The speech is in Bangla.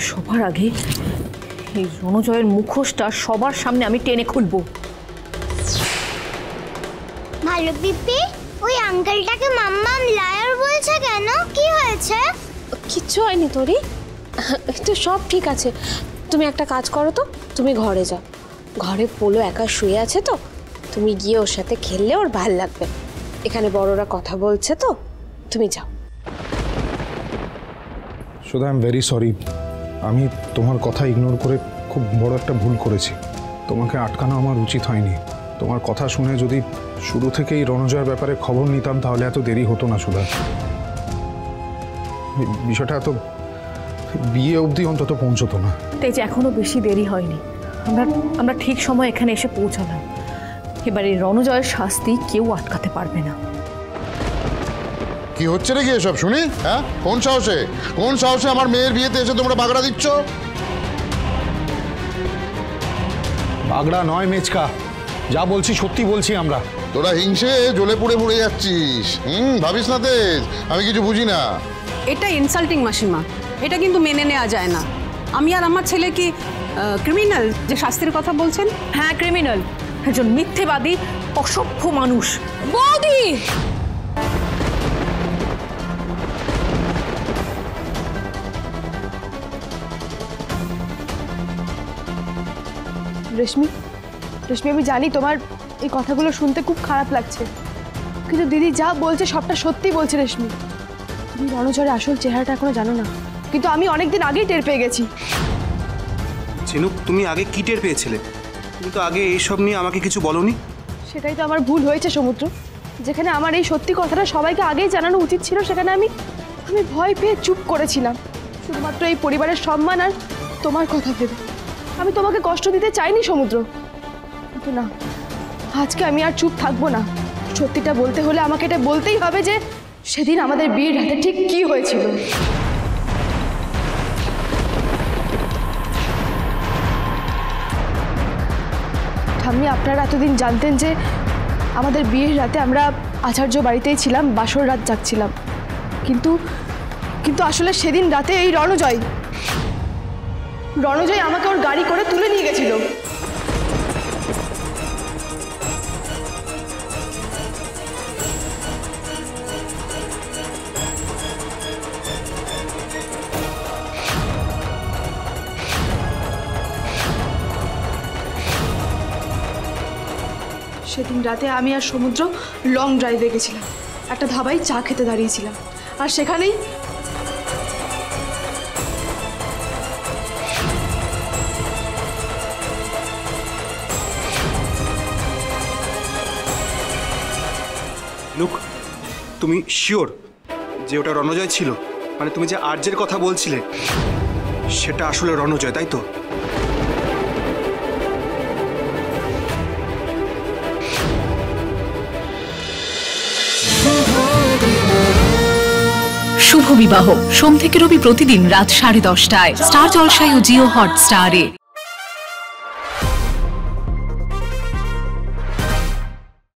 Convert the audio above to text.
সবার আগে এই রণজয়ের মুখোশটা সবার সামনে আমি টেনে খুলবো। ভালো পিপি, ওই আঙ্কেলটাকে মাম্মাম লায়ার বলছে কেন? কি হয়েছে? কিচ্ছু হয়নি তোরি, তো সব ঠিক আছে। তুমি একটা কাজ করো তো, তুমি ঘরে যাও। ঘরে পোলো একা শুয়ে আছে তো, তুমি গিয়ে ওর সাথে খেললে ওর ভাল লাগবে। এখানে বড়রা কথা বলছে তো, তুমি যাও। সুধা, আই এম ভেরি সরি। আমি তোমার কথা ইগনোর করে খুব বড় একটা ভুল করেছি। তোমাকে আটকানো আমার উচিত হয়নি। তোমার কথা শুনে যদি শুরু থেকেই রণজয়ের ব্যাপারে খবর নিতাম তাহলে এত দেরি হতো না সুধা। বিষয়টা এত বিয়ে অবধি অন্তত পৌঁছতো না। তেজ, এখনো বেশি দেরি হয়নি। আমরা ঠিক সময় এখানে এসে পৌঁছালাম। এবার এই রণজয়ের শাস্তি কেউ আটকাতে পারবে না। কি হচ্ছে নাকি এসব শুনি? হ্যাঁ, কোন সাহসে আমার মেয়ের বিয়েতে এসে তোমরা বাগড়া দিচ্ছ? বাগড়া নয় মেচকা, যা বলছি সত্যি বলছি আমরা। তোরা হিংসে জ্বলে পুড়ে যাচ্ছিস। ভাবিস না তেজ আমি কিছু বুঝি না। এটা ইনসাল্টিং মাসিমা, এটা কিন্তু মেনে নেওয়া যায় না। আমি আর আমার ছেলে কি ক্রিমিনাল যে শাস্তির কথা বলছেন? হ্যাঁ, ক্রিমিনাল, একজন মিথ্যেবাদী, অসভ্য মানুষ। বৌদি, রেশমি, আমি জানি তোমার এই কথাগুলো শুনতে খুব খারাপ লাগছে, কিন্তু দিদি যা বলছে সবটা সত্যি বলছে। রেশমি, তুমি রণজয়ের আসল চেহারাটা এখনো জানো না, কিন্তু আমি অনেকদিন আগেই টের পেয়ে গেছি। ঝিনুক, তুমি আগে কি টের পেয়েছিলে? তুমি তো আগে এইসব নিয়ে আমাকে কিছু বলোনি। সেটাই তো আমার ভুল হয়েছে সমুদ্র। যেখানে আমার এই সত্যি কথাটা সবাইকে আগেই জানানো উচিত ছিল, সেখানে আমি ভয় পেয়ে চুপ করেছিলাম, শুধুমাত্র এই পরিবারের সম্মান আর তোমার কথা ভেবে। আমি তোমাকে কষ্ট দিতে চাইনি সমুদ্র, কিন্তু না, আজকে আমি আর চুপ থাকবো না। সত্যিটা বলতে হলে আমাকে এটা বলতেই হবে যে সেদিন আমাদের বিয়ের রাতে ঠিক কি হয়েছিল। ঠাম্মি, আপনারা এতদিন জানতেন যে আমাদের বিয়ের রাতে আমরা আচার্য বাড়িতেই ছিলাম, বাসর রাত জাগছিলাম, কিন্তু আসলে সেদিন রাতে এই রণজয় আমাকে ওর গাড়ি করে তুলে নিয়ে গেছিল। সেদিন রাতে আমি আর সমুদ্র লং ড্রাইভে গেছিলাম, একটা ধাবায় চা খেতে দাঁড়িয়েছিলাম, আর সেখানেই লুক, তুমি শিওর যে ওটা রণজয় ছিল? মানে তুমি যে আর্যের কথা বলছিলে সেটা আসলে রণজয়, তাই তো? শুভ বিবাহ সোম থেকে রবি প্রতিদিন রাত 10:30টায় স্টার জলসায় ও জিও হটস্টারে।